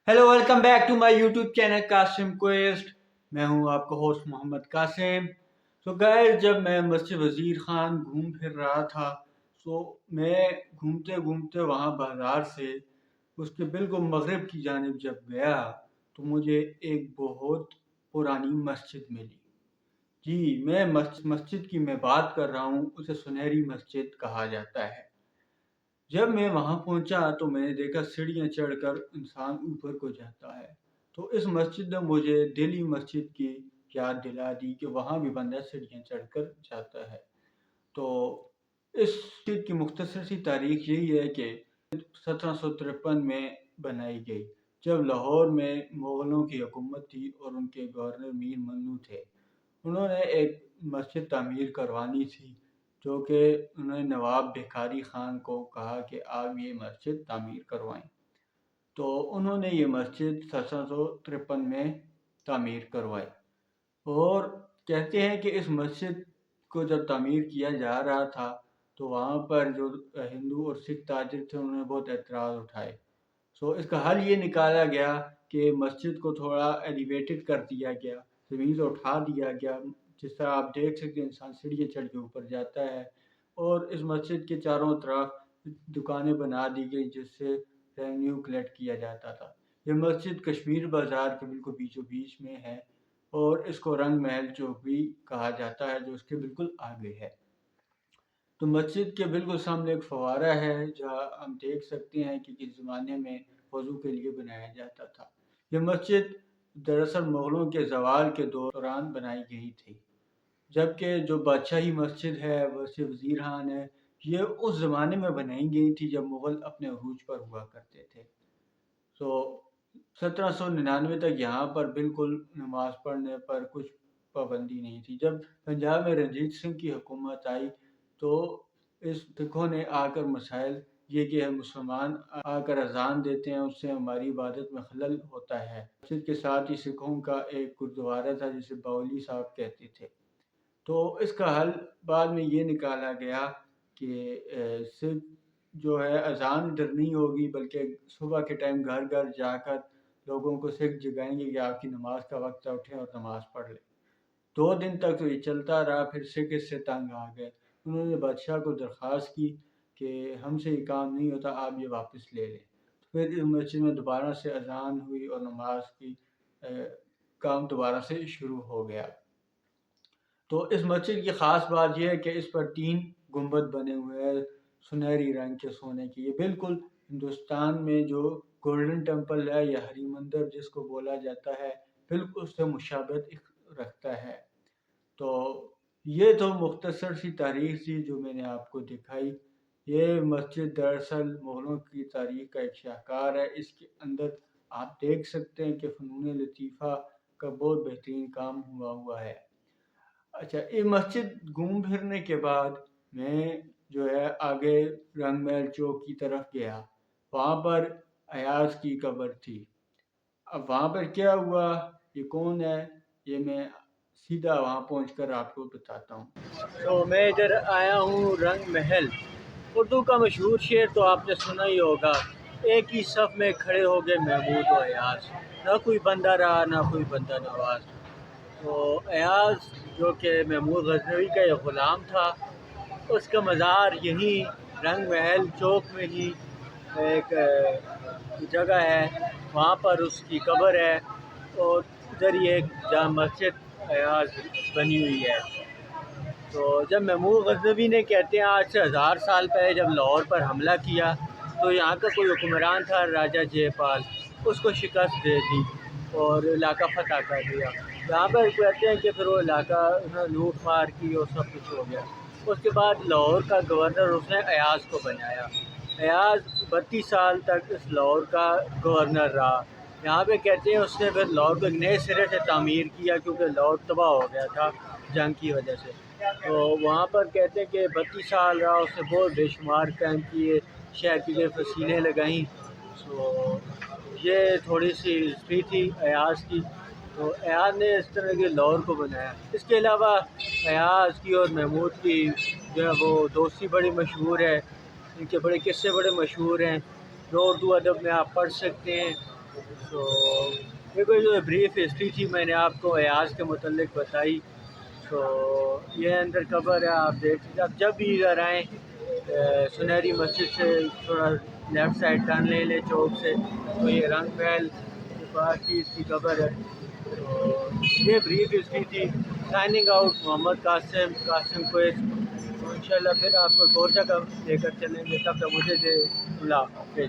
Hello welcome back to my YouTube channel Qasim quest. मैं हूं आपका होस्ट मोहम्मद कासिम। तो गाइस, जब मैं मस्जिद वज़ीर ख़ान घूम फिर रहा था तो मैं घूमते घूमते वहां बाज़ार से उसके बिल्कुल मगरिब की जानिब जब गया तो मुझे एक बहुत पुरानी मस्जिद मिली। जी, मैं मस्जिद की मैं बात कर रहा हूँ, उसे सुनहरी मस्जिद कहा जाता है। जब मैं वहाँ पहुँचा तो मैंने देखा सीढ़ियाँ चढ़कर इंसान ऊपर को जाता है। तो इस मस्जिद ने मुझे दिल्ली मस्जिद की याद दिला दी कि वहाँ भी बंदा सीढ़ियाँ चढ़कर जाता है। तो इस मस्जिद की मुख्तसर सी तारीख यही है कि 1753 में बनाई गई, जब लाहौर में मुग़लों की हुकूमत थी और उनके गवर्नर मीर मन्नू थे। उन्होंने एक मस्जिद तामीर करवानी थी, जो कि उन्होंने नवाब भिखारी ख़ान को कहा कि आप ये मस्जिद तामीर करवाएं। तो उन्होंने ये मस्जिद 1753 में तामीर करवाई। और कहते हैं कि इस मस्जिद को जब तामीर किया जा रहा था तो वहाँ पर जो हिंदू और सिख ताजिर थे उन्होंने बहुत एतराज़ उठाए। सो इसका हल ये निकाला गया कि मस्जिद को थोड़ा एलिवेटेड कर दिया गया, ज़मीन से उठा दिया गया। जिस तरह आप देख सकते हैं इंसान सीढ़ियाँ चढ़ के ऊपर जाता है। और इस मस्जिद के चारों तरफ दुकानें बना दी गई जिससे रेवेन्यू कलेक्ट किया जाता था। ये मस्जिद कश्मीर बाज़ार के बिल्कुल बीचों बीच में है और इसको रंग महल चौक भी कहा जाता है, जो उसके बिल्कुल आगे है। तो मस्जिद के बिल्कुल सामने एक फव्वारा है जहाँ हम देख सकते हैं कि किस ज़माने में वज़ू के लिए बनाया जाता था। ये मस्जिद दरअसल मुग़लों के ज़वाल के दौरान बनाई गई थी, जबकि जो बादशाही मस्जिद है, मस्जिद वज़ीर ख़ान है, ये उस ज़माने में बनाई गई थी जब मुग़ल अपने अरूज पर हुआ करते थे। तो 1799 तक यहाँ पर बिल्कुल नमाज़ पढ़ने पर कुछ पाबंदी नहीं थी। जब पंजाब में रंजीत सिंह की हुकूमत आई तो इस सिखों ने आकर मसाइल ये कि मुसलमान आकर अज़ान देते हैं, उससे हमारी इबादत में खलल होता है। मस्जिद के साथ ही सिखों का एक गुरुद्वारा था जिसे बावली साहब कहते थे। तो इसका हल बाद में ये निकाला गया कि सिख जो है अज़ान इधर नहीं होगी, बल्कि सुबह के टाइम घर घर जाकर लोगों को सिख जगाएंगे कि आपकी नमाज का वक्त है, उठें और नमाज पढ़ लें। 2 दिन तक तो ये चलता रहा, फिर सिख इससे तंग आ गए। उन्होंने बादशाह को दरख्वास्त की कि हमसे ये काम नहीं होता, आप ये वापस ले लें। तो फिर इस मस्जिद में दोबारा से अज़ान हुई और नमाज की काम दोबारा से शुरू हो गया। तो इस मस्जिद की ख़ास बात यह है कि इस पर 3 गुंबद बने हुए हैं सुनहरी रंग के सोने के। ये बिल्कुल हिंदुस्तान में जो गोल्डन टेम्पल है या हरी मंदिर जिसको बोला जाता है, बिल्कुल उससे मुशाबहत रखता है। तो ये तो मुख्तसर सी तारीख़ थी जो मैंने आपको दिखाई। ये मस्जिद दरअसल मुग़लों की तारीख़ का एक शाहकार है। इसके अंदर आप देख सकते हैं कि फ़नून लतीफ़ा का बहुत बेहतरीन काम हुआ है। अच्छा, ये मस्जिद घूम फिरने के बाद मैं जो है आगे रंग महल चौक की तरफ गया। वहाँ पर अयाज की कब्र थी। अब वहाँ पर क्या हुआ, ये कौन है, ये मैं सीधा वहाँ पहुँचकर आपको बताता हूँ। तो मैं इधर आया हूँ रंग महल। उर्दू का मशहूर शेर तो आपने सुना ही होगा, एक ही सफ़ में खड़े हो गए महमूद व अयाज, ना कोई बंदा रहा ना कोई बंदा नवाज। तो अयाज जो कि महमूद गज़नवी का एक ग़ुलाम था, उसका मज़ार यहीं रंग महल चौक में ही एक जगह है, वहाँ पर उसकी कब्र है। और इधर ही एक जाम मस्जिद अयाज बनी हुई है। तो जब महमूद गज़नवी ने, कहते हैं आज से 1000 साल पहले, जब लाहौर पर हमला किया तो यहाँ का कोई हुक्मरान था राजा जयपाल, उसको शिकस्त दे दी और इलाका फ़तह कर दिया। यहाँ पर कहते हैं कि फिर वो इलाका लूट मार की और सब कुछ हो गया। उसके बाद लाहौर का गवर्नर उसने अयाज को बनाया। अयाज 32 साल तक इस लाहौर का गवर्नर रहा। यहाँ पे कहते हैं उसने फिर लाहौर को एक नए सिरे से तामीर किया, क्योंकि लाहौर तबाह हो गया था जंग की वजह से। तो वहाँ पर कहते हैं कि 32 साल रहा, उसने बहुत बेशुमार काम किए, शहर की जो फसीलें लगाईं। तो ये थोड़ी सी हिस्ट्री थी अयाज की। तो अयाज ने इस तरह के लाहौर को बनाया। इसके अलावा अयाज की और महमूद की जो है वो दोस्ती बड़ी मशहूर है, इनके बड़े किस्से बड़े मशहूर हैं जो उर्दू अदब में आप पढ़ सकते हैं। تو یہ کوئی جو بریف ہسٹری تھی میں نے آپ کو ایاز کے متعلق بتائی. تو یہ اندر قبر ہے، آپ دیکھ لیجیے. آپ جب بھی ادھر آئیں سنہری مسجد سے تھوڑا لیفٹ سائڈ ٹرن لے لیں چوک سے تو یہ رنگ محل کے پاس کی اس کی قبر ہے. تو یہ بریف ہسٹری تھی. سائننگ آؤٹ محمد قاسم کویس. تو انشاءاللہ پھر آپ کو ایک اور جگہ لے کر چلیں گے. تب تک مجھے دے اللہ حافظ.